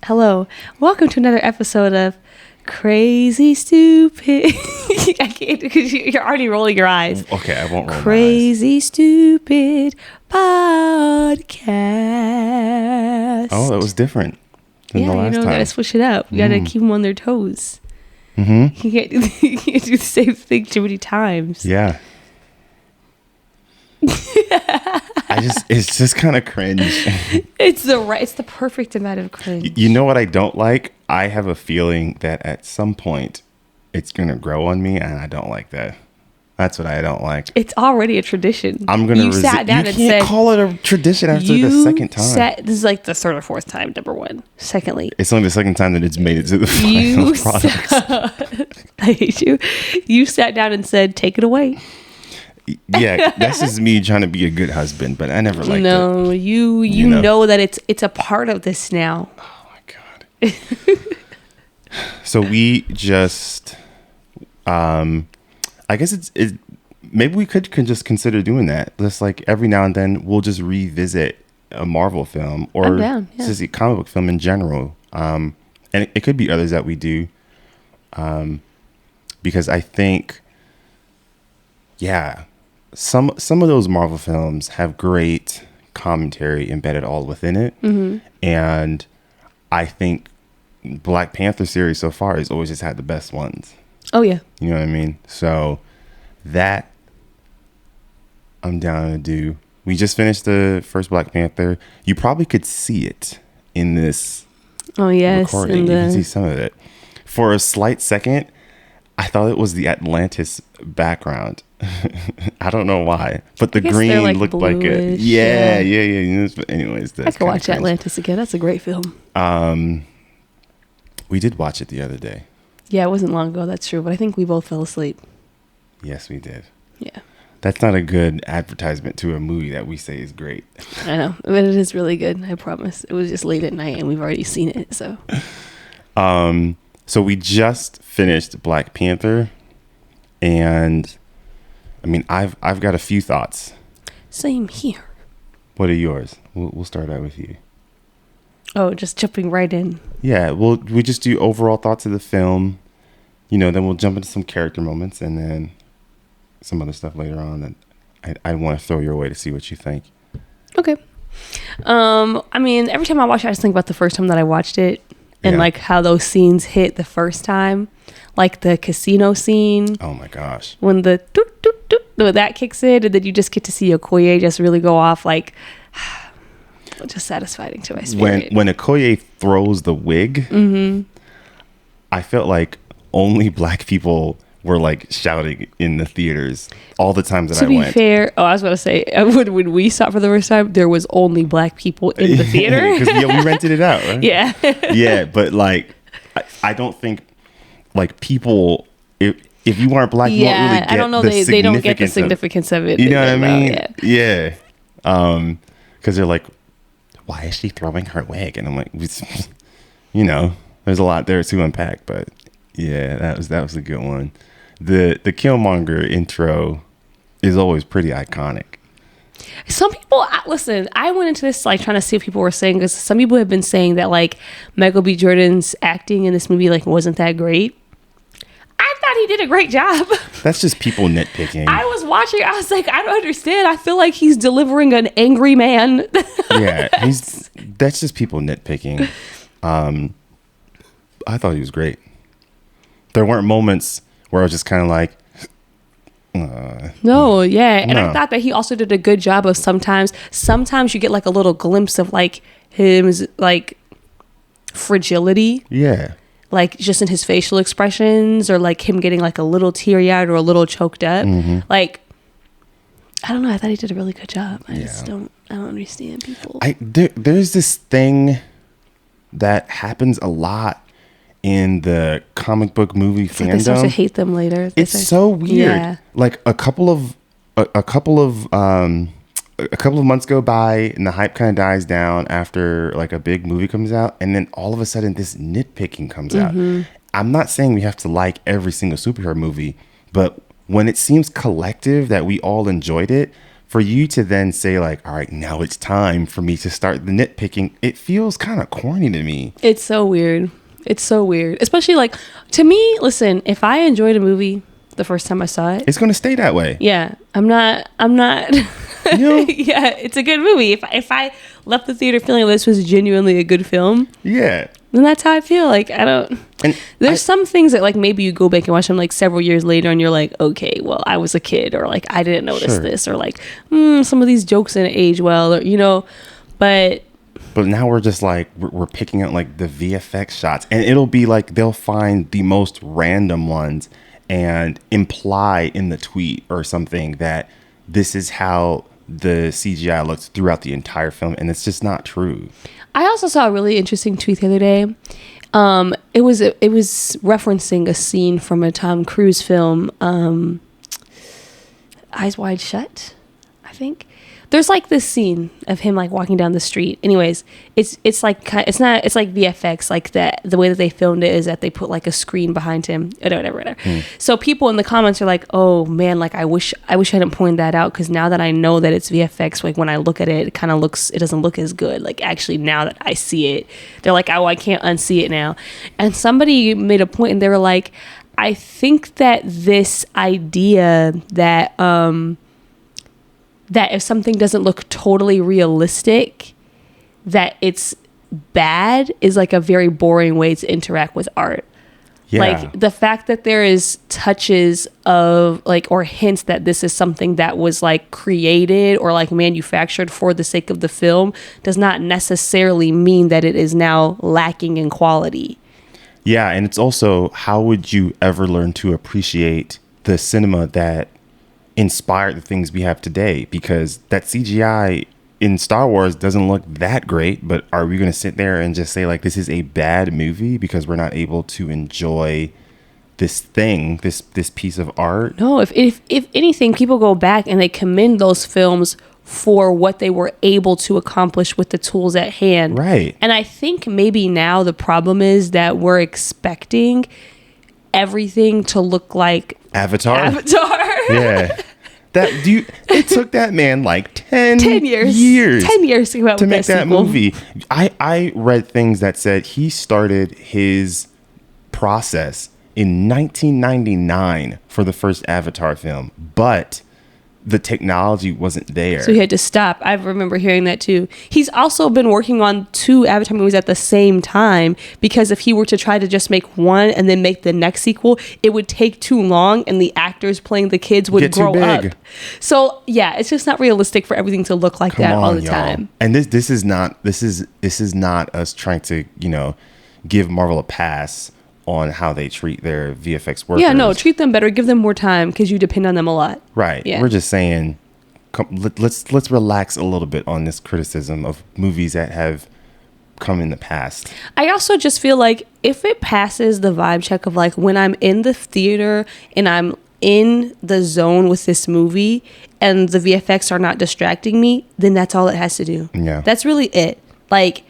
Hello. Welcome to another episode of Crazy Stupid. I can't because you're already rolling your eyes. Okay, I won't roll Crazy my eyes. Stupid Podcast. Oh, that was different than the last you time. gotta switch it up. You gotta keep them on their toes. Mm-hmm. You can't do the same thing too many times. Yeah. It's just kind of cringe. It's the perfect amount of cringe. You know what I don't like? I have a feeling that at some point it's gonna grow on me, and I don't like that. That's what I don't like. It's already a tradition. I'm gonna. You sat down you and can't said, call it a tradition after the second time. This is like the third or fourth time. Number one. Secondly, It's only the second time that it's made it to the final product. I hate you. You sat down and said, "Take it away." Yeah, that's just me trying to be a good husband, but I never liked it. No, you know that it's a part of this now. Oh my god. So we just I guess maybe we could just consider doing that. Just like every now and then we'll just revisit a Marvel film or just a comic book film in general. And it could be others that we do. Because I think some of those Marvel films have great commentary embedded all within it. Mm-hmm. And I think Black Panther series so far has always just had the best ones. Oh yeah. You know what I mean? So that I'm down to do. We just finished the first Black Panther. You probably could see it in this recording. You can see some of it. For a slight second, I thought it was the Atlantis background. I don't know why, but the green like looked bluish, like it. Yeah. Anyways, I could watch Atlantis again. That's a great film. We did watch it the other day. Yeah, it wasn't long ago. That's true, but I think we both fell asleep. Yes, we did. Yeah. That's not a good advertisement to a movie that we say is great. I know, but it is really good. I promise. It was just late at night, and we've already seen it. So. So we just finished Black Panther, and I mean, I've got a few thoughts. Same here. What are yours? We'll start out with you. Oh, just jumping right in. Yeah, we just do overall thoughts of the film. Then we'll jump into some character moments and then some other stuff later on that I want to throw your way to see what you think. Okay. I mean, every time I watch it, I just think about the first time that I watched it and like how those scenes hit the first time. Like the casino scene. Oh my gosh. When the doot, doot, doot, when that kicks in and then you just get to see Okoye just really go off like... just satisfying to my spirit. When Okoye throws the wig, I felt like only black people were like shouting in the theaters all the times that I went. To be fair, I was going to say, when we saw it for the first time, there was only black people in the theater. Because we rented it out, right? Yeah. Yeah, but like, I don't think like people, if you weren't black, you won't really get I don't know. They don't get the significance of it. You know what I mean? Yeah. Because they're like, why is she throwing her wig? And I'm like, there's a lot there to unpack, but yeah, that was a good one. The Killmonger intro is always pretty iconic. Some people, listen, I went into this like trying to see what people were saying, because some people have been saying that like Michael B. Jordan's acting in this movie like wasn't that great. I thought he did a great job. That's just people nitpicking. I was watching, I was like, I don't understand. I feel like he's delivering an angry man. Yeah, that's just people nitpicking. I thought he was great. There weren't moments where I was just kind of like, no, yeah. And I thought that he also did a good job of sometimes you get like a little glimpse of like his like fragility. Yeah. Like just in his facial expressions, or like him getting like a little teary-eyed or a little choked up. Mm-hmm. Like, I don't know. I thought he did a really good job. I don't understand people. There's this thing that happens a lot in the comic book movie fandom. They start to hate them later. It's so weird. Yeah. Like a couple of months go by and the hype kind of dies down after like a big movie comes out, and then all of a sudden this nitpicking comes out. I'm not saying we have to like every single superhero movie, but when it seems collective that we all enjoyed it, for you to then say like, all right, now it's time for me to start the nitpicking, it feels kind of corny to me. It's so weird. It's so weird. Especially like, to me, listen, if I enjoyed a movie the first time I saw it, it's going to stay that way. Yeah. I'm not, You know? yeah, it's a good movie. If I left the theater feeling this was genuinely a good film, Yeah. then that's how I feel. Like, I don't, And there's some things that like maybe you go back and watch them like several years later and you're like, okay, well, I was a kid, or like I didn't notice Sure. this, or like some of these jokes didn't age well, or but now we're just like, we're picking out like the VFX shots, and it'll be like they'll find the most random ones and imply in the tweet or something that this is how the CGI looks throughout the entire film, and it's just not true. I also saw a really interesting tweet the other day. It was referencing a scene from a Tom Cruise film, Eyes Wide Shut, I think. There's like this scene of him like walking down the street. Anyways, it's like VFX, like that. The way that they filmed it is that they put like a screen behind him. Whatever. So people in the comments are like, "Oh man, like I wish I hadn't pointed that out, because now that I know that it's VFX, like when I look at it, it doesn't look as good. Like actually now that I see it, they're like, oh, I can't unsee it now." And somebody made a point, and they were like, "I think that this idea that that if something doesn't look totally realistic, that it's bad is like a very boring way to interact with art." Yeah. Like the fact that there is touches of like, or hints that this is something that was like created or like manufactured for the sake of the film does not necessarily mean that it is now lacking in quality. Yeah, and it's also, how would you ever learn to appreciate the cinema that inspired the things we have today? Because that CGI in Star Wars doesn't look that great, but are we going to sit there and just say like this is a bad movie because we're not able to enjoy this thing, this piece of art? No, if anything, people go back and they commend those films for what they were able to accomplish with the tools at hand. Right. And I think maybe now the problem is that we're expecting everything to look like Avatar. Yeah. It took that man like 10 years. 10 years to come out to with make that sequel. movie. I read things that said he started his process in 1999 for the first Avatar film, but the technology wasn't there. So he had to stop. I remember hearing that too. He's also been working on 2 Avatar movies at the same time, because if he were to try to just make one and then make the next sequel, it would take too long and the actors playing the kids would grow up. So yeah, it's just not realistic for everything to look like that all the time. And this is not us trying to, give Marvel a pass on how they treat their VFX workers. Yeah, no, treat them better, give them more time, because you depend on them a lot. Right. Yeah. We're just saying, let's relax a little bit on this criticism of movies that have come in the past. I also just feel like if it passes the vibe check of like when I'm in the theater and I'm in the zone with this movie and the VFX are not distracting me, then that's all it has to do. Yeah. That's really it. Like,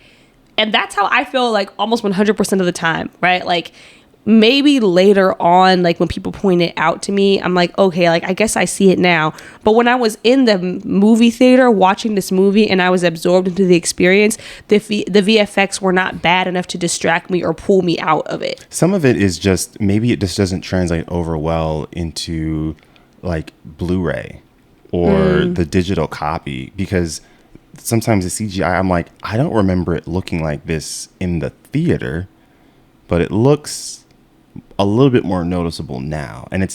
and that's how I feel like almost 100% of the time, right? Like maybe later on, like when people point it out to me, I'm like, okay, like I guess I see it now. But when I was in the movie theater watching this movie and I was absorbed into the experience, the VFX were not bad enough to distract me or pull me out of it. Some of it is just, maybe it just doesn't translate over well into like Blu-ray or the digital copy, because sometimes the CGI, I'm like, I don't remember it looking like this in the theater, but it looks a little bit more noticeable now. And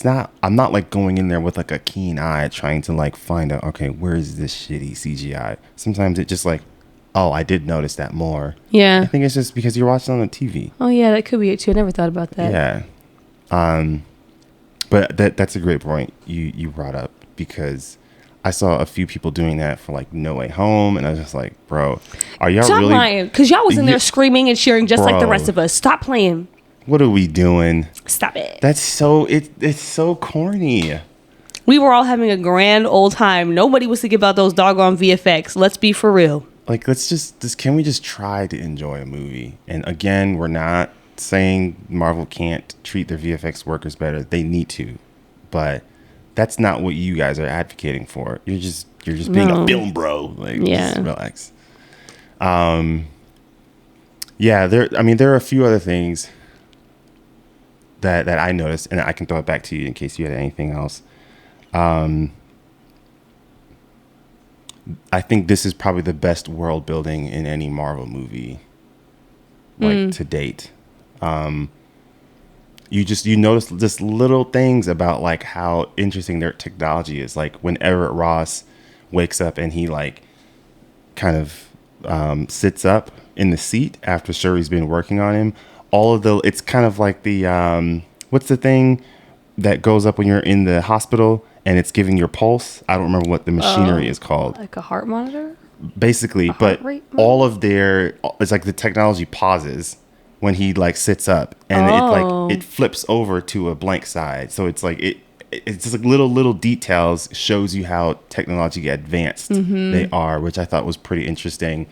I'm not like going in there with like a keen eye trying to like find out, okay, where is this shitty CGI? Sometimes it just like, oh, I did notice that more. Yeah. I think it's just because you're watching on the TV. Oh yeah, that could be it too. I never thought about that. Yeah. But that's a great point you brought up, because I saw a few people doing that for like No Way Home, and I was just like, bro, are y'all Stop really lying, because y'all was in there screaming and cheering just like the Bro. rest of us. Stop playing. What are we doing? Stop it. That's so it's so corny. We were all having a grand old time. Nobody was thinking about those doggone VFX. Let's be for real. Like, let's just can we just try to enjoy a movie? And again, we're not saying Marvel can't treat their VFX workers better. They need to, but that's not what you guys are advocating for. You're just you're just being a film bro. Like, just relax. Yeah, there are a few other things that I noticed, and I can throw it back to you in case you had anything else. I think this is probably the best world building in any Marvel movie, like to date. You notice just little things about like how interesting their technology is. Like when Everett Ross wakes up and he like kind of sits up in the seat after Shuri's been working on him. It's kind of like the what's the thing that goes up when you're in the hospital and it's giving your pulse? I don't remember what the machinery is called. Like a heart monitor? Basically, but all of it's like the technology pauses when he like sits up and it flips over to a blank side. So it's like it's just like little details shows you how technology advanced they are, which I thought was pretty interesting.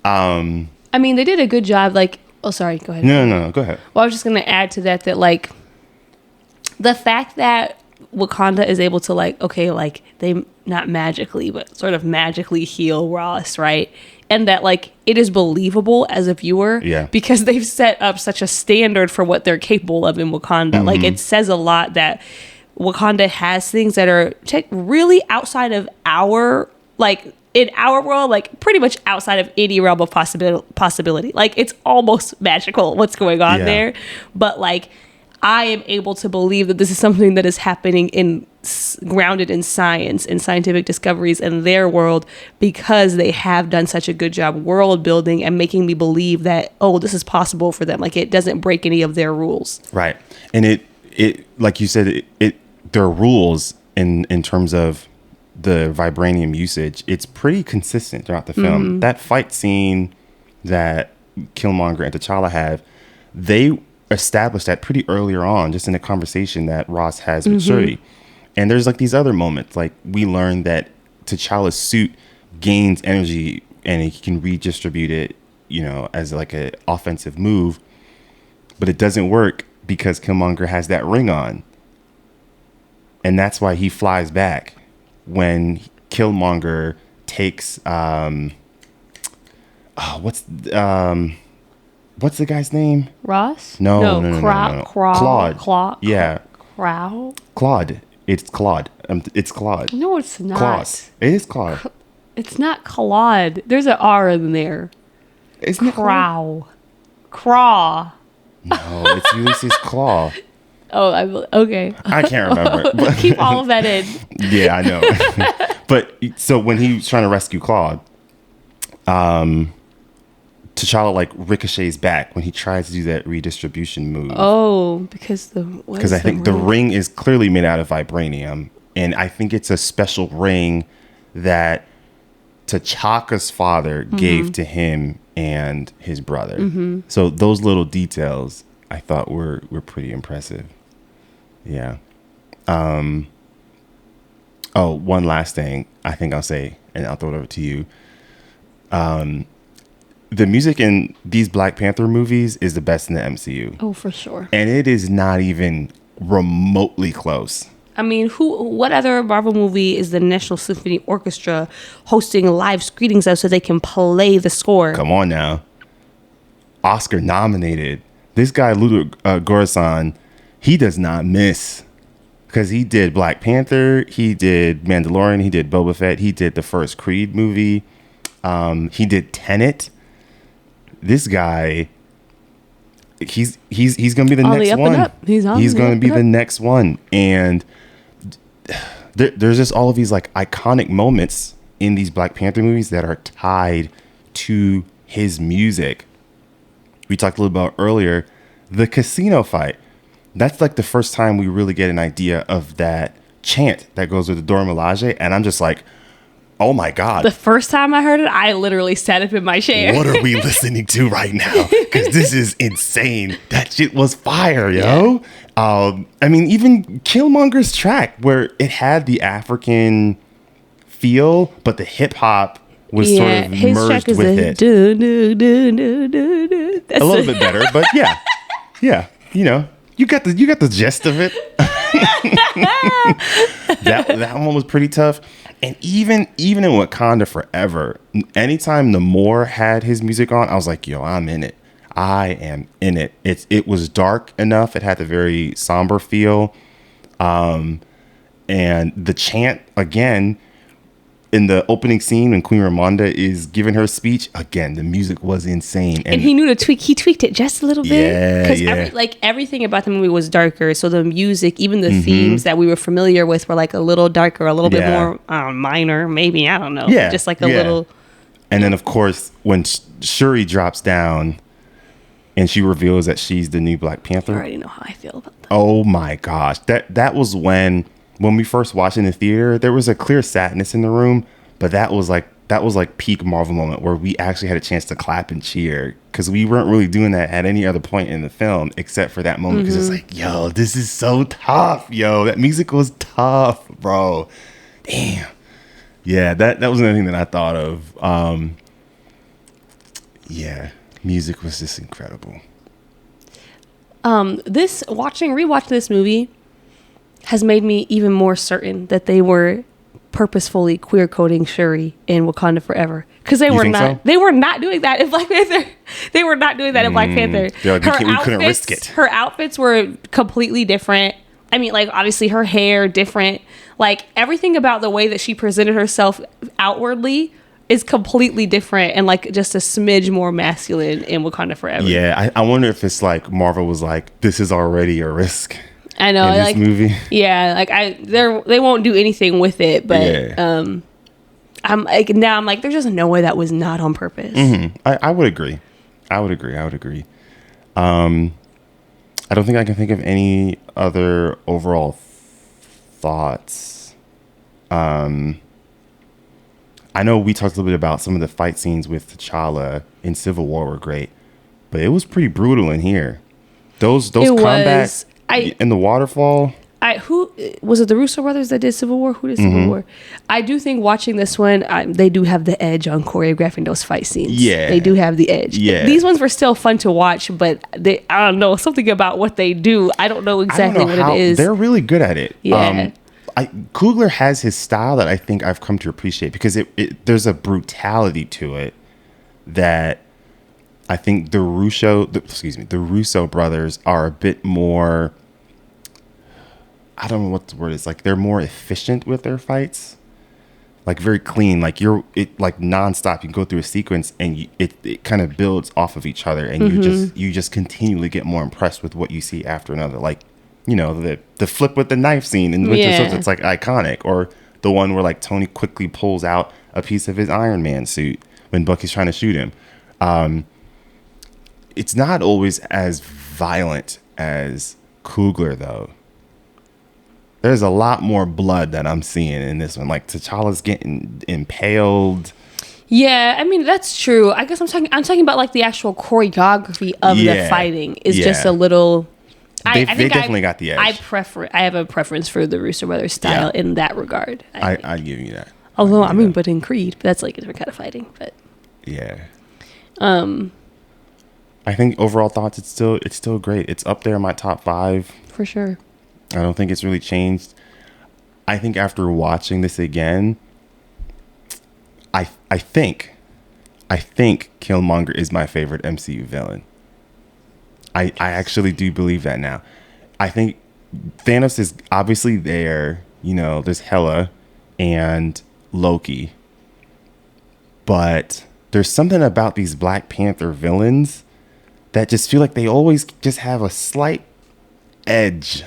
I mean, they did a good job. Like, oh, sorry, go ahead. No, go ahead. Well, I was just going to add to that like the fact that Wakanda is able to like, okay, like they not magically, but sort of magically heal Ross, right? And that like it is believable as a viewer because they've set up such a standard for what they're capable of in Wakanda. Like it says a lot that Wakanda has things that are really outside of our, like in our world, like pretty much outside of any realm of possibility. Like it's almost magical what's going on there. But like I am able to believe that this is something that is happening grounded in science and scientific discoveries in their world because they have done such a good job world building and making me believe that, oh, this is possible for them. Like it doesn't break any of their rules. Right. And it like you said, there are rules in terms of the vibranium usage. It's pretty consistent throughout the film. That fight scene that Killmonger and T'Challa have, they established that pretty earlier on, just in a conversation that Ross has with Shuri. And there's like these other moments, like we learned that T'Challa's suit gains energy and he can redistribute it, as like an offensive move, but it doesn't work because Killmonger has that ring on. And that's why he flies back when Killmonger takes what's the guy's name? Ross? No. Claude. Yeah. Claude. It's Claude. It's Claude. No, it's not. Claude. It is Claude. It's not Claude. There's an R in there. Isn't it Crow? Craw. No, it's Ulysses Claw. Oh, okay. I can't remember. But keep all of that in. Yeah, I know. But so when he was trying to rescue Claude, T'Challa like ricochets back when he tries to do that redistribution move. Oh, because I think the ring is clearly made out of vibranium, and I think it's a special ring that T'Chaka's father gave to him and his brother. So those little details I thought were pretty impressive. Yeah. Oh, one last thing I think I'll say, and I'll throw it over to you. The music in these Black Panther movies is the best in the MCU. Oh, for sure. And it is not even remotely close. I mean, what other Marvel movie is the National Symphony Orchestra hosting live screenings of so they can play the score? Come on now. Oscar nominated. This guy, Ludwig Göransson, he does not miss. Because he did Black Panther, he did Mandalorian, he did Boba Fett, he did the first Creed movie, he did Tenet. This guy, he's gonna be the next one. He's gonna be the next one, and there's just all of these like iconic moments in these Black Panther movies that are tied to his music. We talked a little about earlier the casino fight. That's like the first time we really get an idea of that chant that goes with the Dora Milaje, and I'm just like, oh my God. The first time I heard it, I literally sat up in my chair. What are we listening to right now? Because this is insane. That shit was fire, yo. Yeah. I mean, even Killmonger's track, where it had the African feel, but the hip hop was sort of merged with it. Do, do, do, do, do, do. A little bit better, but yeah. You got the gist of it. that one was pretty tough. And even in Wakanda Forever, anytime Namor had his music on, I was like, yo, I'm in it. I am in it. It was dark enough. It had a very somber feel. And the chant, again, in the opening scene when Queen Ramonda is giving her speech, again, the music was insane. And he knew to tweak. He tweaked it just a little bit. Yeah. Because everything about the movie was darker. So the music, even the themes that we were familiar with were like a little darker, a little bit more minor, maybe. I don't know. Yeah. Just like a little. And then, of course, when Shuri drops down and she reveals that she's the new Black Panther. I already know how I feel about that. Oh, my gosh. That was when we first watched in the theater, there was a clear sadness in the room, but that was like peak Marvel moment where we actually had a chance to clap and cheer, because we weren't really doing that at any other point in the film except for that moment, because it's like, yo, this is so tough, yo. That music was tough, bro. Damn. Yeah, that was another thing that I thought of. Yeah, music was just incredible. Rewatching this movie has made me even more certain that they were purposefully queer coding Shuri in Wakanda Forever, because they were not doing that in Black Panther. They were not doing that in Black Panther. We couldn't risk it. Her outfits were completely different. I mean, like, obviously her hair different. Like, everything about the way that she presented herself outwardly is completely different and like just a smidge more masculine in Wakanda Forever. Yeah, I wonder if it's like Marvel was like, this is already a risk. I know, in this movie. Yeah, like they won't do anything with it, but I'm like, there's just no way that was not on purpose. Mm-hmm. I would agree. I don't think I can think of any other overall thoughts. I know we talked a little bit about some of the fight scenes with T'Challa in Civil War were great, but it was pretty brutal in here. Those combats in the waterfall. Who was it? The Russo brothers that did Civil War? Who did Civil War? I do think watching this one, they do have the edge on choreographing those fight scenes. Yeah, they do have the edge. Yeah, these ones were still fun to watch, but I don't know, something about what they do. I don't know exactly what it is. They're really good at it. Yeah. Coogler has his style that I think I've come to appreciate, because there's a brutality to it that I think the Russo brothers are a bit more. I don't know what the word is. Like, they're more efficient with their fights, like very clean. Like like nonstop. You can go through a sequence and it kind of builds off of each other, and you just continually get more impressed with what you see after another. Like, you know, the flip with the knife scene in Winter Soldier, it's like iconic. Or the one where like Tony quickly pulls out a piece of his Iron Man suit when Bucky's trying to shoot him. It's not always as violent as Coogler, though. There's a lot more blood that I'm seeing in this one. Like, T'Challa's getting impaled. Yeah, I mean, that's true. I guess I'm talking about like the actual choreography of the fighting is just a little. They definitely got the edge. I have a preference for the Russo brothers style in that regard. I give you that. Although but in Creed, that's like a different kind of fighting. But yeah. I think overall thoughts, it's still great. It's up there in my top 5 for sure. I don't think it's really changed. I think after watching this again, I think Killmonger is my favorite MCU villain. I actually do believe that now. I think Thanos is obviously there. You know, there's Hela and Loki. But there's something about these Black Panther villains that just feel like they always just have a slight edge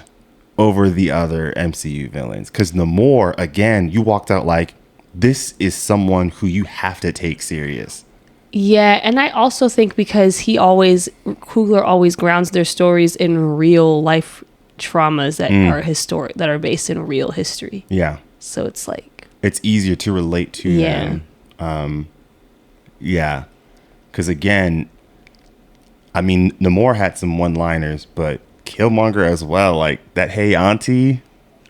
over the other MCU villains. Because Namor, again, you walked out like, this is someone who you have to take serious. Yeah, and I also think because Coogler always grounds their stories in real life traumas that are historic, that are based in real history. Yeah. So it's like, it's easier to relate to them. Yeah. Because again, I mean, Namor had some one-liners, but Killmonger as well, like that "Hey Auntie,"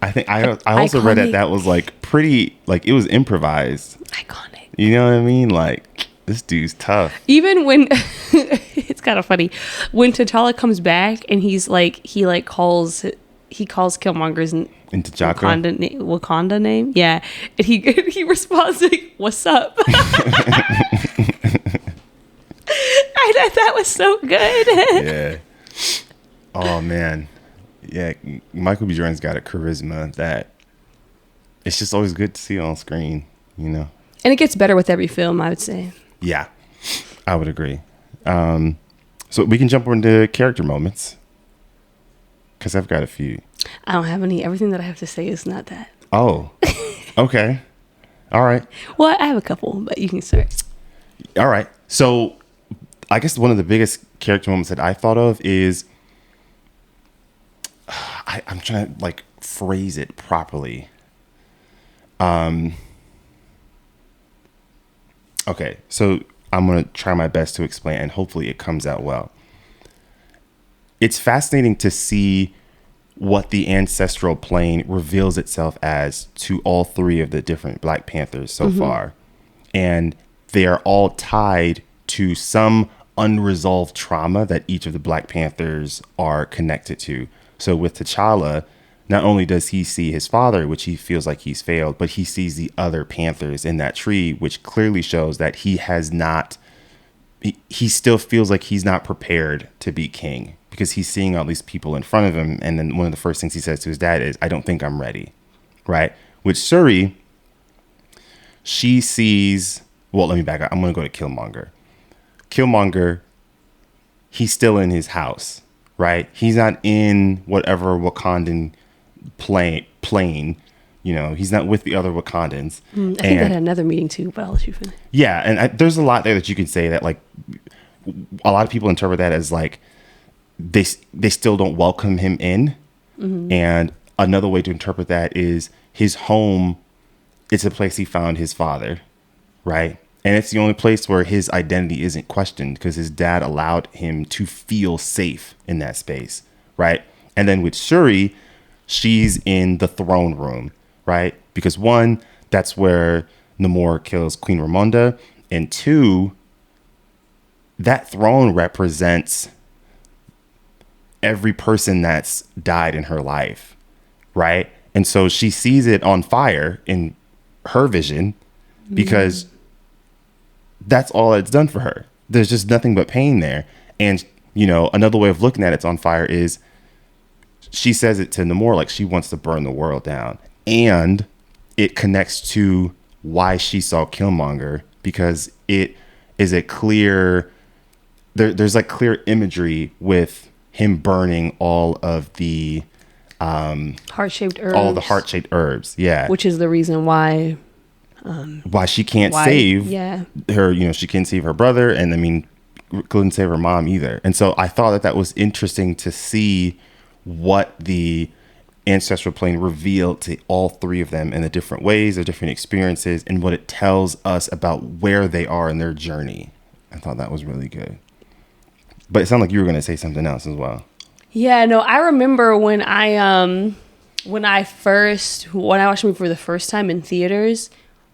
I think I also read that was like pretty, like it was improvised. Iconic. You know what I mean? Like, this dude's tough. Even when it's kind of funny when T'Challa comes back and he's like, he like calls he calls Killmonger's into Jocko Wakanda name. Yeah. And he responds like, "What's up?" That was so good. Yeah. Oh man. Yeah. Michael B. Jordan's got a charisma that it's just always good to see on screen, you know. And it gets better with every film, I would say. Yeah, I would agree. So we can jump into character moments because I've got a few. I don't have any. Everything that I have to say is not that. Oh, okay. All right. Well, I have a couple, but you can start. All right. So I guess one of the biggest character moments that I thought of is I'm trying to like phrase it properly. Okay, so I'm going to try my best to explain, and hopefully it comes out well. It's fascinating to see what the ancestral plane reveals itself as to all three of the different Black Panthers so far. And they are all tied to some unresolved trauma that each of the Black Panthers are connected to. So with T'Challa, not only does he see his father, which he feels like he's failed, but he sees the other Panthers in that tree, which clearly shows that he has not, he still feels like he's not prepared to be king because he's seeing all these people in front of him. And then one of the first things he says to his dad is, "I don't think I'm ready." Right? With Shuri, she sees, well, let me back up. I'm going to go to Killmonger. Killmonger, he's still in his house, right? He's not in whatever Wakandan plane, you know, he's not with the other Wakandans. I think they had another meeting too, but I'll let you finish. Yeah, and there's a lot there that you can say that, like, a lot of people interpret that as like they still don't welcome him in. And another way to interpret that is his home, it's a place he found his father, right? And it's the only place where his identity isn't questioned because his dad allowed him to feel safe in that space, right? And then with Shuri, she's in the throne room, right? Because one, that's where Namor kills Queen Ramonda. And two, that throne represents every person that's died in her life, right? And so she sees it on fire in her vision because that's all it's done for her. There's just nothing but pain there. And, you know, another way of looking at it's on fire is she says it to Namor like she wants to burn the world down. And it connects to why she saw Killmonger because it is a clear, there's like clear imagery with him burning all of the heart-shaped herbs. All the heart-shaped herbs, yeah. Which is the reason why she can't save her, you know, she can't save her brother, and I mean, couldn't save her mom either. And so I thought that was interesting to see what the ancestral plane revealed to all three of them in the different ways, their different experiences, and what it tells us about where they are in their journey. I thought that was really good. But it sounded like you were going to say something else as well. Yeah, no, I remember when I watched the movie for the first time in theaters,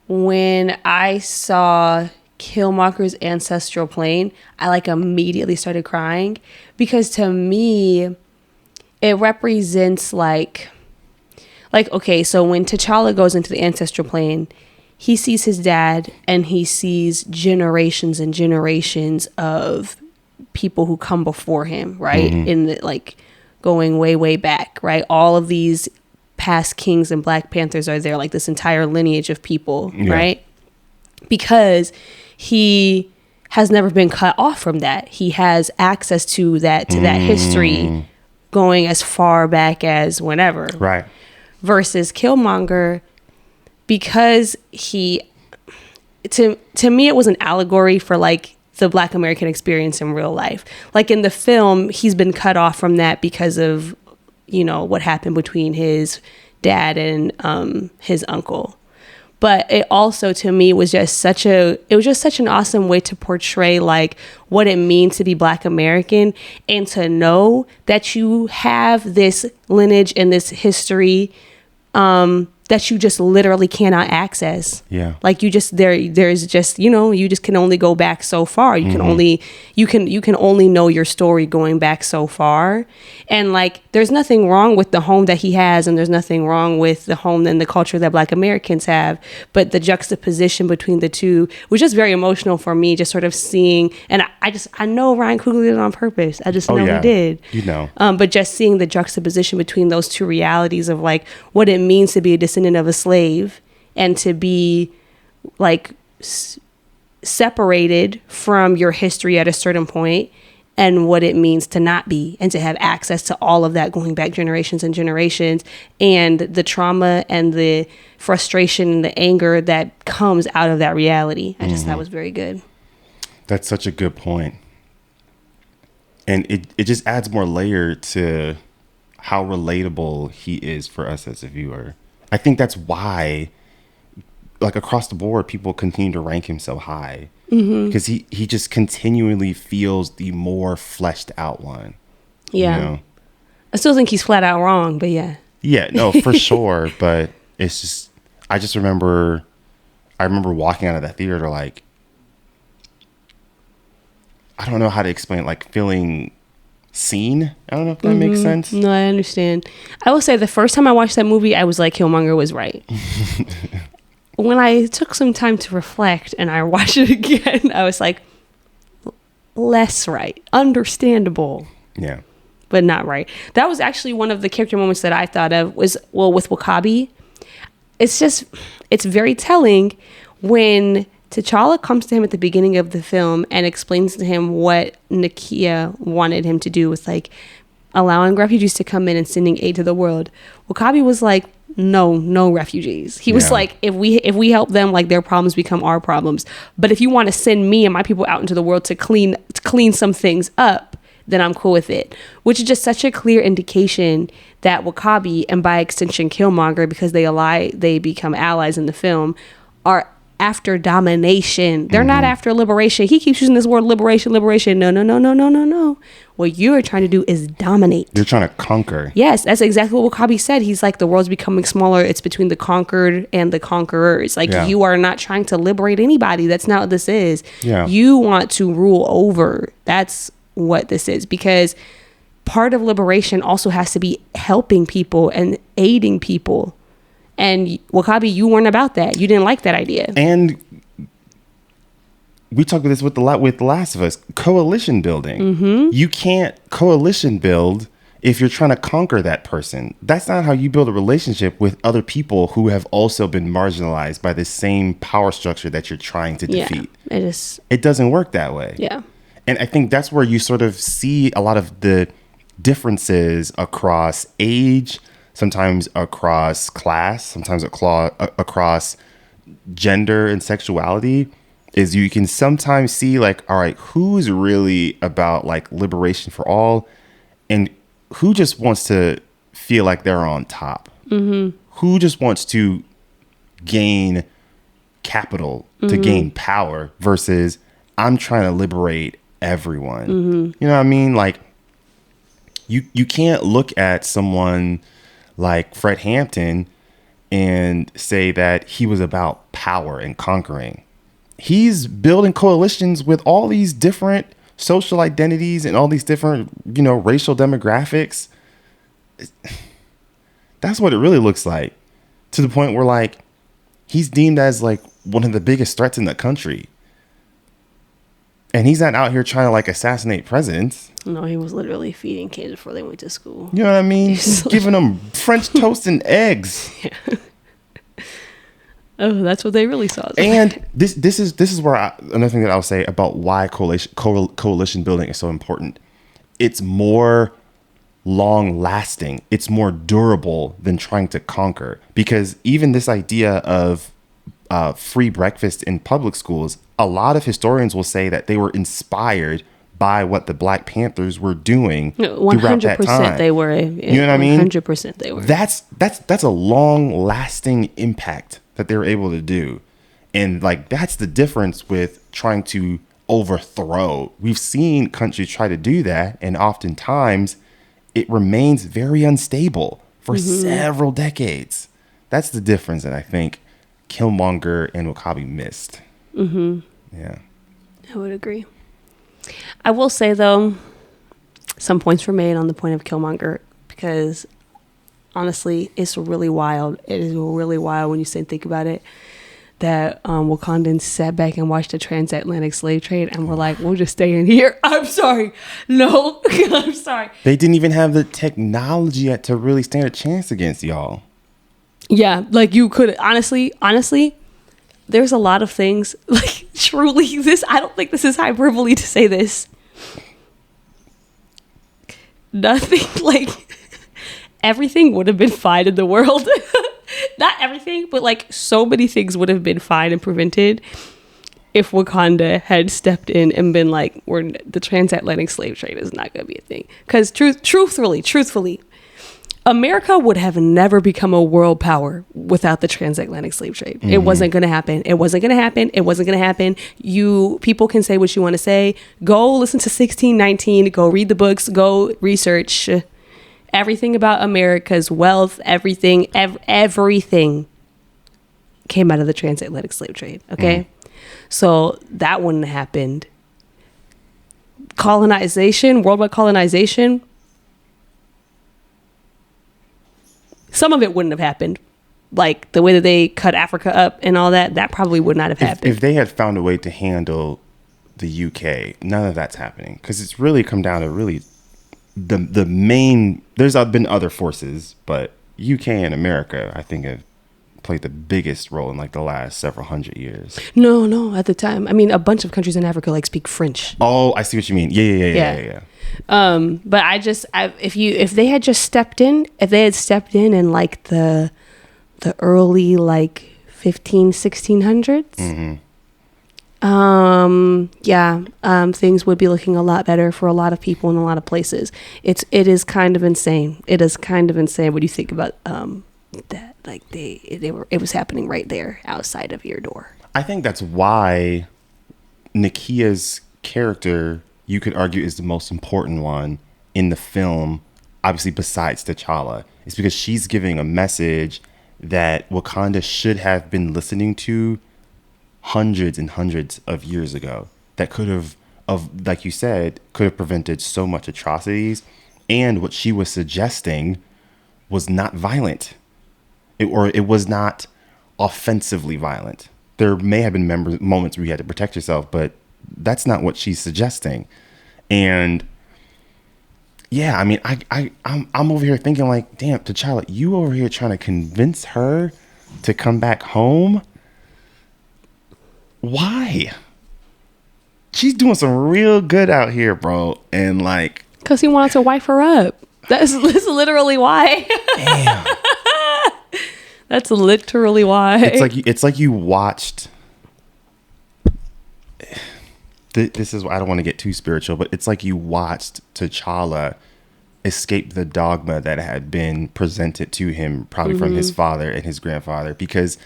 when I saw Killmonger's ancestral plane, I like immediately started crying because to me, it represents like, okay, so when T'Challa goes into the ancestral plane, he sees his dad and he sees generations and generations of people who come before him, right? In the, like, going way, way back, right? All of these past kings and Black Panthers are there, like this entire lineage of people, right? Because he has never been cut off from that. He has access to that history going as far back as whenever. Right. Versus Killmonger, because he, to me, it was an allegory for like the Black American experience in real life. Like in the film, he's been cut off from that because of, you know, what happened between his dad and his uncle. But it also, to me, was just such an awesome way to portray like what it means to be Black American and to know that you have this lineage and this history that you just literally cannot access. Yeah. Like you just there's just, you just can only go back so far. You can only you can only know your story going back so far. And like there's nothing wrong with the home that he has, and there's nothing wrong with the home and the culture that Black Americans have, but the juxtaposition between the two was just very emotional for me, just sort of seeing, and I know Ryan Coogler did it on purpose. I just know he did. But just seeing the juxtaposition between those two realities of like what it means to be a descendant of a slave and to be like separated from your history at a certain point, and what it means to not be, and to have access to all of that going back generations and generations, and the trauma and the frustration and the anger that comes out of that reality. I just thought was very good. That's such a good point. And it just adds more layer to how relatable he is for us as a viewer. I think that's why, like across the board, people continue to rank him so high, because he just continually feels the more fleshed out one. Yeah. I still think he's flat out wrong, but yeah. Yeah, no, for sure. But it's just, I remember walking out of that theater, like, I don't know how to explain, like feeling seen. I don't know if that makes sense. No, I understand. I will say the first time I watched that movie, I was like, Killmonger was right. When I took some time to reflect and I watched it again, I was like, less right. Understandable. Yeah. But not right. That was actually one of the character moments that I thought of was, with W'Kabi. It's very telling when T'Challa comes to him at the beginning of the film and explains to him what Nakia wanted him to do with like allowing refugees to come in and sending aid to the world. W'Kabi was like, no refugees. He was like, if we help them, like their problems become our problems. But if you want to send me and my people out into the world to clean some things up, then I'm cool with it. Which is just such a clear indication that W'Kabi, and by extension Killmonger, because they become allies in the film, are after domination. They're not after liberation. He keeps using this word liberation. No. What you are trying to do is dominate. You're trying to conquer. Yes, that's exactly what W'Kabi said. He's like, the world's becoming smaller. It's between the conquered and the conquerors. Like, you are not trying to liberate anybody. That's not what this is. Yeah. You want to rule over. That's what this is. Because part of liberation also has to be helping people and aiding people. And W'Kabi, you weren't about that. You didn't like that idea. And we talked about this with The Last of Us. Coalition building. You can't coalition build if you're trying to conquer that person. That's not how you build a relationship with other people who have also been marginalized by the same power structure that you're trying to defeat. It doesn't work that way. Yeah. And I think that's where you sort of see a lot of the differences across age, sometimes across class, sometimes across gender and sexuality, is you can sometimes see like, all right, who's really about like liberation for all, and who just wants to feel like they're on top, who just wants to gain capital, to gain power, versus I'm trying to liberate everyone. You know what I mean? Like you can't look at someone like Fred Hampton and say that he was about power and conquering. He's building coalitions with all these different social identities and all these different, racial demographics. That's what it really looks like, to the point where like he's deemed as like one of the biggest threats in the country. And he's not out here trying to like assassinate presidents. No, he was literally feeding kids before they went to school. You know what I mean? Giving them French toast and eggs. Yeah. Oh, that's what they really saw. And this is where another thing that I'll say about why coalition building is so important. It's more long lasting. It's more durable than trying to conquer. Because even this idea of free breakfast in public schools, a lot of historians will say that they were inspired by what the Black Panthers were doing throughout that time. 100% they were. You know what I mean? 100% they were. That's a long lasting impact that they were able to do. And like, that's the difference with trying to overthrow. We've seen countries try to do that, and oftentimes it remains very unstable for several decades. That's the difference that I think Killmonger and W'Kabi missed. Mm-hmm. Yeah. I would agree. I will say, though, some points were made on the point of Killmonger because, honestly, it's really wild. It is really wild when you think about it, that Wakandans sat back and watched the transatlantic slave trade and were like, we'll just stay in here. I'm sorry. No, I'm sorry. They didn't even have the technology yet to really stand a chance against y'all. Yeah, like you could, honestly, there's a lot of things, like truly, I don't think this is hyperbole to say this. Nothing, like, everything would have been fine in the world. Not everything, but like so many things would have been fine and prevented if Wakanda had stepped in and been like, the transatlantic slave trade is not going to be a thing. Because truthfully, America would have never become a world power without the transatlantic slave trade. Mm-hmm. It wasn't going to happen. It wasn't going to happen. It wasn't going to happen. People can say what you want to say. Go listen to 1619. Go read the books. Go research everything about America's wealth. Everything came out of the transatlantic slave trade. Okay. Mm-hmm. So that wouldn't have happened. Worldwide colonization. Some of it wouldn't have happened. Like the way that they cut Africa up and all that probably would not have happened. If they had found a way to handle the UK, none of that's happening. Because it's really come down to really the main, there's been other forces, but UK and America, I think, have played the biggest role in like the last several hundred years. No, at the time. I mean, a bunch of countries in Africa like speak French. Oh, I see what you mean. Yeah. But if they had stepped in in like the early like 1600s, things would be looking a lot better for a lot of people in a lot of places. It is kind of insane. It is kind of insane when you think about that. Like it was happening right there outside of your door. I think that's why Nakia's character, you could argue, is the most important one in the film, obviously besides T'Challa. It's because she's giving a message that Wakanda should have been listening to hundreds and hundreds of years ago, that could have, like you said, could have prevented so much atrocities. And what she was suggesting was not violent. It was not offensively violent. There may have been moments where you had to protect yourself, but that's not what she's suggesting. And yeah, I mean, I'm over here thinking like, damn, T'Challa, you over here trying to convince her to come back home? Why? She's doing some real good out here, bro. And like, because he wanted to wife her up. That's literally why. Damn. That's literally why. It's like you watched. This is, I don't want to get too spiritual, but it's like you watched T'Challa escape the dogma that had been presented to him, probably from his father and his grandfather. Because,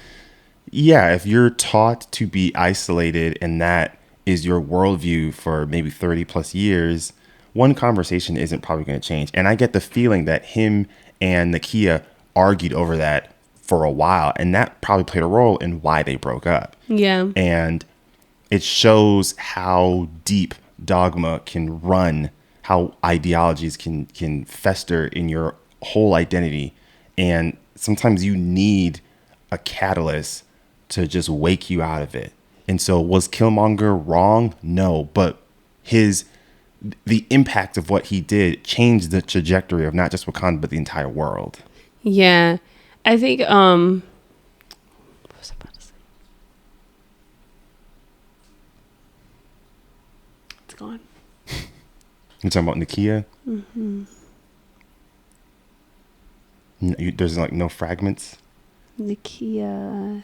yeah, if you're taught to be isolated and that is your worldview for maybe 30 plus years, one conversation isn't probably going to change. And I get the feeling that him and Nakia argued over that for a while, and that probably played a role in why they broke up. Yeah. And it shows how deep dogma can run, how ideologies can fester in your whole identity. And sometimes you need a catalyst to just wake you out of it. And so was Killmonger wrong? No, but the impact of what he did changed the trajectory of not just Wakanda, but the entire world. Yeah. I think, what was I about to say? It's gone. You're talking about Nakia? Mm-hmm. There's like no fragments? Nakia.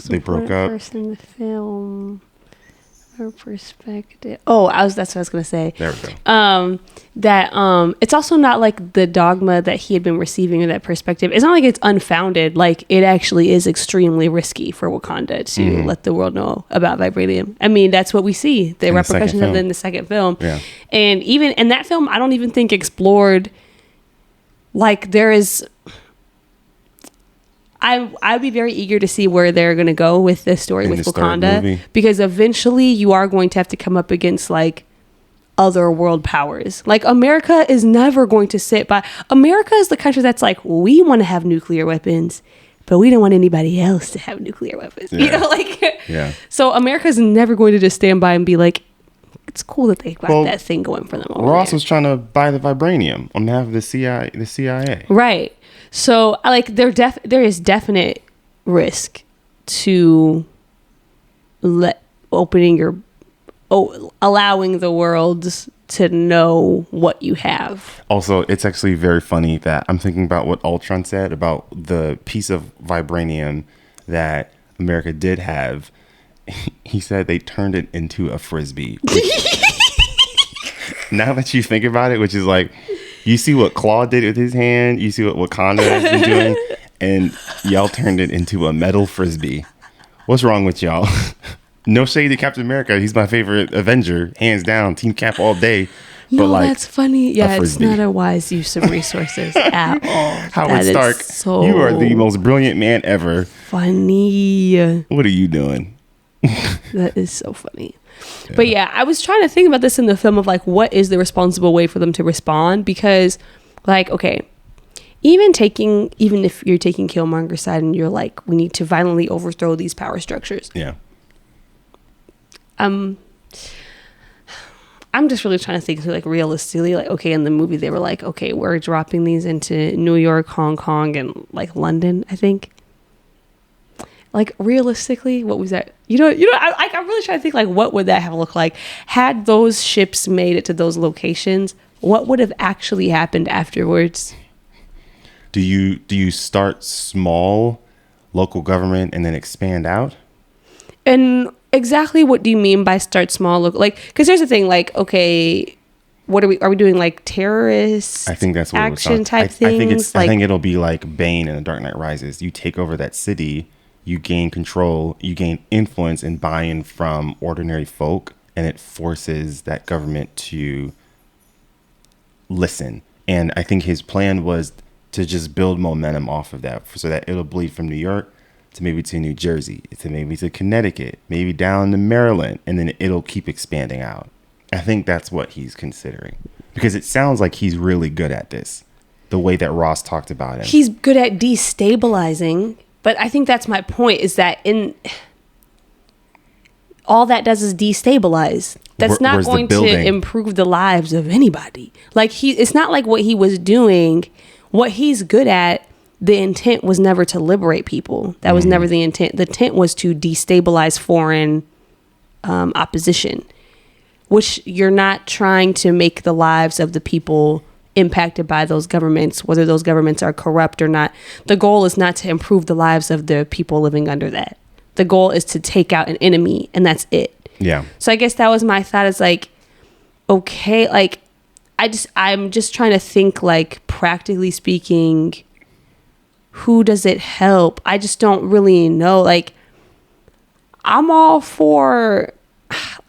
They broke up. Person in the film. Her perspective. Oh, that's what I was gonna say. There we go. That it's also not like the dogma that he had been receiving, or that perspective. It's not like it's unfounded. Like, it actually is extremely risky for Wakanda to let the world know about vibranium. I mean, that's what we see, the repercussions of it in the second film. Yeah. And even in that film, I don't even think explored, like, there is I'd be very eager to see where they're going to go with this story with Wakanda, because eventually you are going to have to come up against like other world powers. Like America is never going to sit by. America is the country that's like, we want to have nuclear weapons, but we don't want anybody else to have nuclear weapons. You know, like, so America is never going to just stand by and be like, it's cool that they got that thing going for them. Ross was trying to buy the vibranium on behalf of the CIA. Right. So like there is definite risk to allowing the world to know what you have. Also, it's actually very funny that I'm thinking about what Ultron said about the piece of vibranium that America did have. He said they turned it into a frisbee. Now that you think about it, which is like, you see what Claw did with his hand, you see what Wakanda has been doing, and y'all turned it into a metal frisbee. What's wrong with y'all? No shade to Captain America. He's my favorite Avenger, hands down. Team Cap all day. No, but like, that's funny. Yeah, it's not a wise use of resources at all. Howard Stark, you are the most brilliant man ever. Funny. What are you doing? That is so funny. Yeah. But yeah, I was trying to think about this in the film of like, what is the responsible way for them to respond? Because like, okay, even if you're taking Killmonger's side and you're like, we need to violently overthrow these power structures. Yeah. I'm just really trying to think like realistically, like, okay, in the movie they were like, okay, we're dropping these into New York, Hong Kong, and like London, I think. Like realistically, what was that? I'm really trying to think like, what would that have looked like had those ships made it to those locations? What would have actually happened afterwards? Do you start small, local government, and then expand out? And exactly what do you mean by start small? Like, because here's the thing, like, okay, what are we doing like terrorist? I think that's what action type things. I think it'll be like Bane in The Dark Knight Rises. You take over that city. You gain control, you gain influence and buy-in from ordinary folk, and it forces that government to listen. And I think his plan was to just build momentum off of that, so that it'll bleed from New York to maybe to New Jersey, to maybe to Connecticut, maybe down to Maryland, and then it'll keep expanding out. I think that's what he's considering, because it sounds like he's really good at this, the way that Ross talked about him. He's good at destabilizing. But I think that's my point, is that all that does is destabilize. That's not going to improve the lives of anybody. Like it's not like what he was doing, what he's good at. The intent was never to liberate people. That was never the intent. The intent was to destabilize foreign opposition, which you're not trying to make the lives of the people impacted by those governments, whether those governments are corrupt or not. The goal is not to improve the lives of the people living under that. The goal is to take out an enemy, and that's it. Yeah. So I guess that was my thought, is like, okay, like I'm just trying to think, like, practically speaking, who does it help? I just don't really know. Like, I'm all for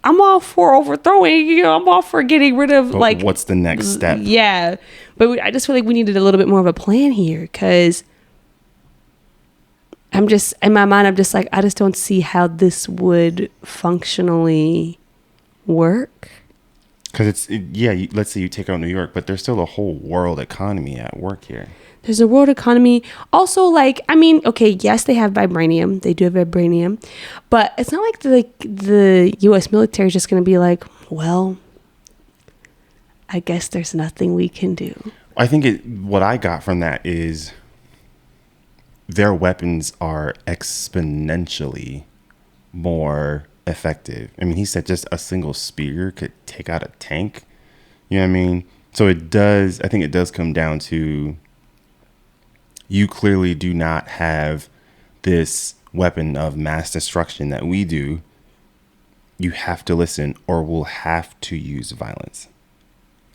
overthrowing, I'm all for getting rid of, like, what's the next step? Yeah. But I just feel like we needed a little bit more of a plan here, because I'm just, in my mind, I'm just like, I just don't see how this would functionally work. Because let's say you take out New York, but there's still a whole world economy at work here. There's a world economy. Also, like, I mean, okay, yes, they have vibranium. They do have vibranium. But it's not like the U.S. military is just going to be like, well, I guess there's nothing we can do. I think what I got from that is their weapons are exponentially more effective. I mean, he said just a single spear could take out a tank. You know what I mean? So I think it does come down to, you clearly do not have this weapon of mass destruction that we do. You have to listen, or we'll have to use violence.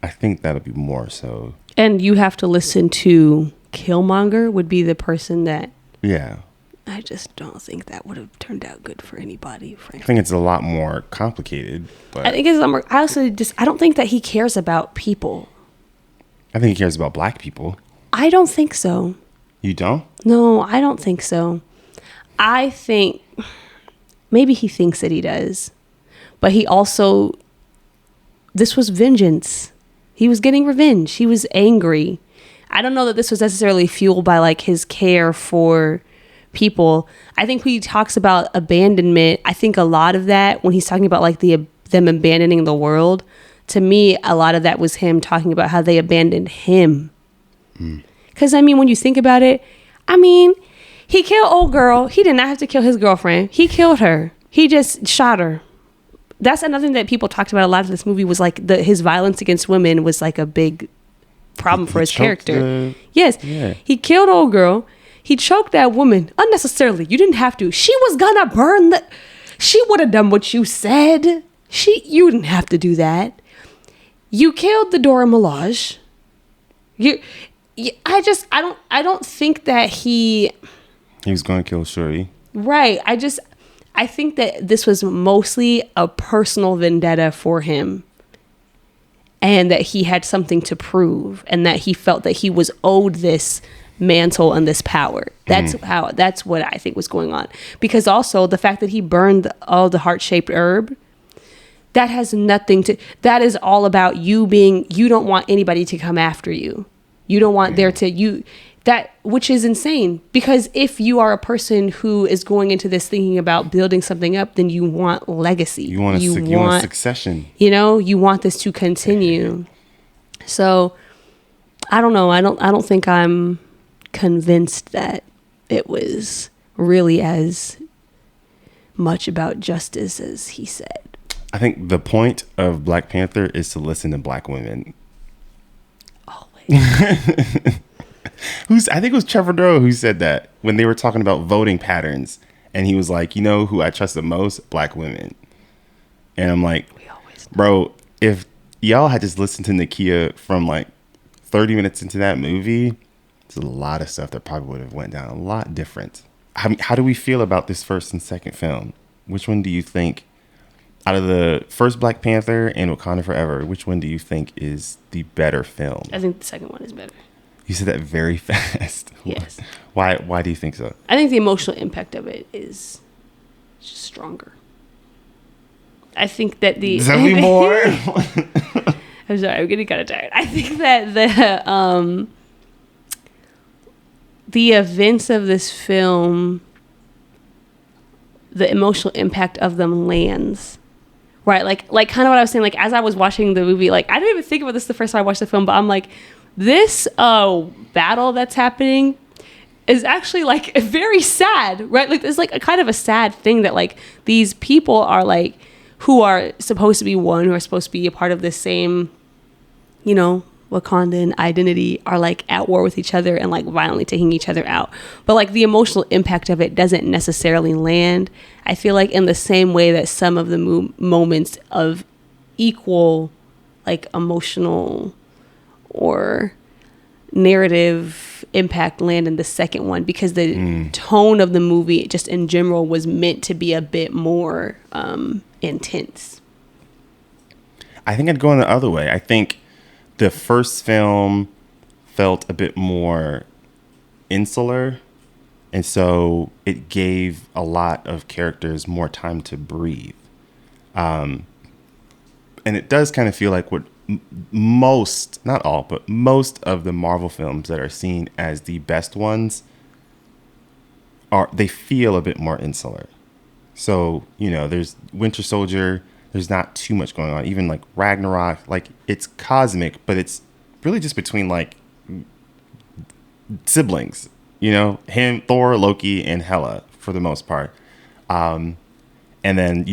I think that'll be more so. And you have to listen to Killmonger would be the person that... Yeah. I just don't think that would have turned out good for anybody, frankly. I think it's a lot more complicated. But I think it's I also I don't think that he cares about people. I think he cares about black people. I don't think so. You don't? No, I don't think so. I think maybe he thinks that he does, but he also, this was vengeance. He was getting revenge. He was angry. I don't know that this was necessarily fueled by like his care for people. I think when he talks about abandonment, I think a lot of that, when he's talking about like them abandoning the world, to me, a lot of that was him talking about how they abandoned him. Because, I mean, when you think about it, I mean, he killed old girl. He did not have to kill his girlfriend. He killed her. He just shot her. That's another thing that people talked about a lot of this movie was like his violence against women was like a big problem for his character. Yes. Yeah. He killed old girl. He choked that woman unnecessarily. You didn't have to. She was gonna burn she would have done what you said. You didn't have to do that. You killed the Dora Milaje. I don't think that he was going to kill Shuri. Right. I think that this was mostly a personal vendetta for him, and that he had something to prove, and that he felt that he was owed this mantle and this power. That's what I think was going on. Because also the fact that he burned all the heart-shaped herb, that has nothing to, that is all about you don't want anybody to come after you. You don't want which is insane, because if you are a person who is going into this thinking about building something up, then you want legacy. You want succession. You want this to continue. So I don't know. I don't think I'm convinced that it was really as much about justice as he said. I think the point of Black Panther is to listen to Black women. Always. I think it was Trevor Noah who said that when they were talking about voting patterns, and he was like, who I trust the most? Black women. And I'm like, bro, if y'all had just listened to Nakia from like 30 minutes into that movie, there's a lot of stuff that probably would have went down a lot different. How do we feel about this first and second film? Which one do you think, out of the first Black Panther and Wakanda Forever, which one do you think is the better film? I think the second one is better. You said that very fast. Yes. Why do you think so? I think the emotional impact of it is just stronger. I think that Tell me more. I'm sorry, I'm getting kind of tired. I think that the events of this film, the emotional impact of them lands. Right, like kind of what I was saying, like as I was watching the movie, like I didn't even think about this the first time I watched the film, but I'm like, this battle that's happening is actually like very sad, right? Like it's like a kind of a sad thing that like these people are like, who are supposed to be one, who are supposed to be a part of the same, Wakandan identity, are like at war with each other and like violently taking each other out. But like the emotional impact of it doesn't necessarily land, I feel like, in the same way that some of the moments of equal like emotional or narrative impact land in the second one, because the tone of the movie just in general was meant to be a bit more intense. I think I'd go in the other way. I think the first film felt a bit more insular, and so it gave a lot of characters more time to breathe. And it does kind of feel like what most, not all, but most of the Marvel films that are seen as the best ones they feel a bit more insular. So, there's Winter Soldier, there's not too much going on. Even like Ragnarok, like it's cosmic, but it's really just between like siblings, him, Thor, Loki, and Hela for the most part. And then,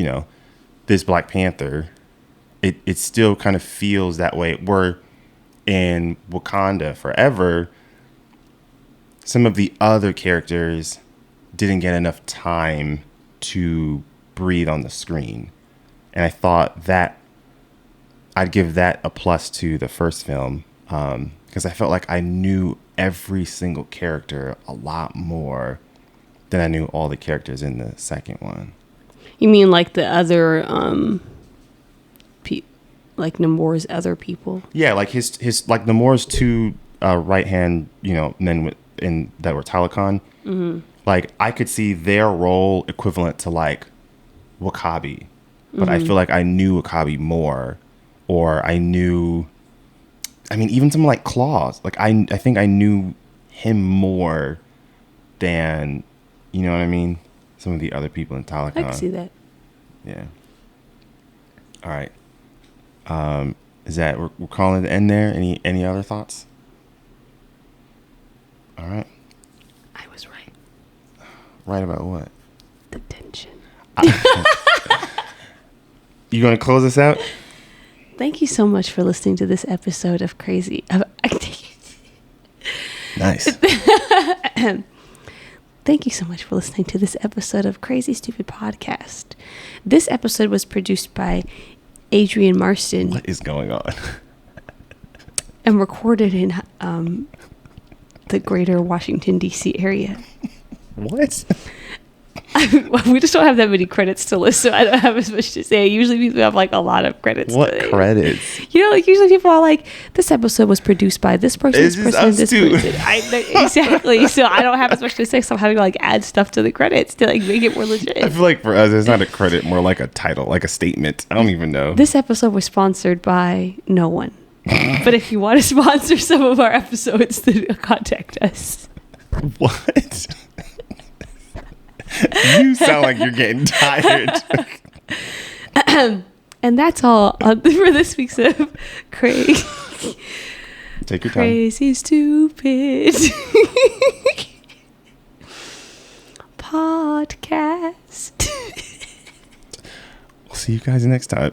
this Black Panther, it still kind of feels that way. Where in Wakanda Forever, some of the other characters didn't get enough time to breathe on the screen. And I thought that I'd give that a plus to the first film, because I felt like I knew every single character a lot more than I knew all the characters in the second one. You mean like the other, like Namor's other people? Yeah, like his like Namor's two right hand, men that were Talokan. Like I could see their role equivalent to like Wakabi, but I feel like I knew Wakabi more, or I knew. I mean, even some like Claws. Like I think I knew him more than, you know what I mean, some of the other people in Talokan. I can see that. Yeah. All right. Is that we're calling it the end there? Any other thoughts? All right. I was right. Right about what? The tension. You gonna close us out? Thank you so much for listening to this episode of Crazy. Nice. Thank you so much for listening to this episode of Crazy Stupid Podcast. This episode was produced by Adrian Marston. What is going on? And recorded in the greater Washington, D.C. area. What? We just don't have that many credits to list, so I don't have as much to say. Usually people have like a lot of credits. What credits? You know, like usually people are like, this episode was produced by this person, this person, this person. Exactly. So I don't have as much to say, so I'm having to like add stuff to the credits to like make it more legit. I feel like for us, it's not a credit, more like a title, like a statement. I don't even know. This episode was sponsored by no one. But if you want to sponsor some of our episodes, then contact us. What? You sound like you're getting tired. And that's all for this week's of Crazy. Take your time. Crazy Stupid Podcast. We'll see you guys next time.